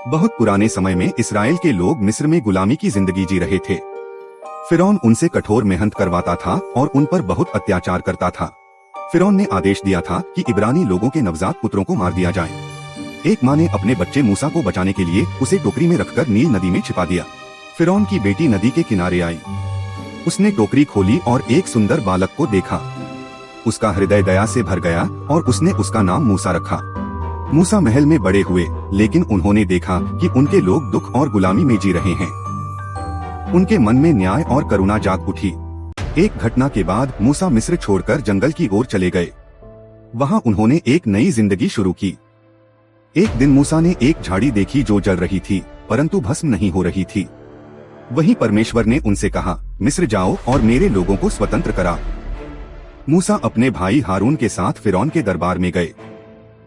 बहुत पुराने समय में इसराइल के लोग मिस्र में गुलामी की जिंदगी जी रहे थे। फिरौन उनसे कठोर मेहनत करवाता था और उन पर बहुत अत्याचार करता था। फिरौन ने आदेश दिया था कि इब्रानी लोगों के नवजात पुत्रों को मार दिया जाए। एक माँ ने अपने बच्चे मूसा को बचाने के लिए उसे टोकरी में रखकर नील नदी में छिपा दिया। फिरौन की बेटी नदी के किनारे आई। उसने टोकरी खोली और एक सुंदर बालक को देखा। उसका हृदय दया से भर गया और उसने उसका नाम मूसा रखा। मूसा महल में बड़े हुए, लेकिन उन्होंने देखा कि उनके लोग दुख और गुलामी में जी रहे हैं। उनके मन में न्याय और करुणा जाग उठी। एक घटना के बाद मूसा मिस्र छोड़कर जंगल की ओर चले गए। वहां उन्होंने एक नई जिंदगी शुरू की। एक दिन मूसा ने एक झाड़ी देखी जो जल रही थी, परंतु भस्म नहीं हो रही थी। वहीं परमेश्वर ने उनसे कहा, मिस्र जाओ और मेरे लोगों को स्वतंत्र कराओ। मूसा अपने भाई हारून के साथ फिरौन के दरबार में गए।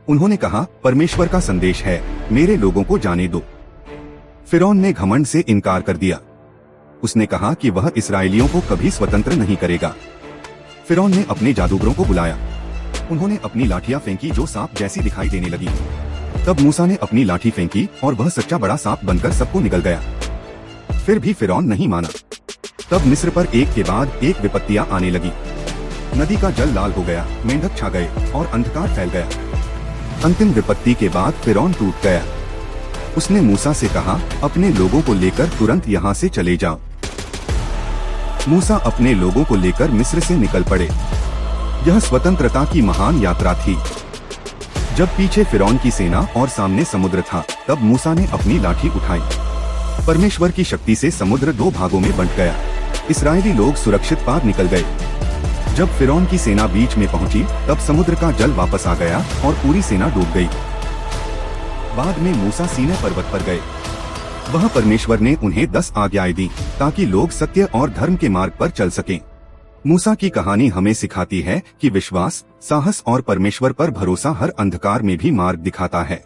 उन्होंने कहा, परमेश्वर का संदेश है, मेरे लोगों को जाने दो। फिरौन ने घमंड से इनकार कर दिया। उसने कहा कि वह इसराइलियों को कभी स्वतंत्र नहीं करेगा। फिरौन ने अपने जादूगरों को बुलाया। उन्होंने अपनी लाठियां फेंकी जो सांप जैसी दिखाई देने लगी। तब मूसा ने अपनी लाठी फेंकी और वह सच्चा बड़ा सांप बनकर सबको निगल गया। फिर भी फिरौन नहीं माना। तब मिस्र पर एक के बाद एक विपत्तियां आने लगी। नदी का जल लाल हो गया, मेंढक छा गए और अंधकार फैल गया। अंतिम विपत्ति के बाद फिरौन टूट गया। उसने मूसा से कहा, अपने लोगों को लेकर तुरंत यहाँ से चले जाओ। मूसा अपने लोगों को लेकर मिस्र से निकल पड़े। यह स्वतंत्रता की महान यात्रा थी। जब पीछे फिरौन की सेना और सामने समुद्र था, तब मूसा ने अपनी लाठी उठाई। परमेश्वर की शक्ति से समुद्र दो भागों में बंट गया। इस्राएली लोग सुरक्षित पार निकल गए। जब फिरौन की सेना बीच में पहुंची, तब समुद्र का जल वापस आ गया और पूरी सेना डूब गई। बाद में मूसा सीनै पर्वत पर गए। वह परमेश्वर ने उन्हें 10 आज्ञाएं दी ताकि लोग सत्य और धर्म के मार्ग पर चल सकें। मूसा की कहानी हमें सिखाती है कि विश्वास, साहस और परमेश्वर पर भरोसा हर अंधकार में भी मार्ग दिखाता है।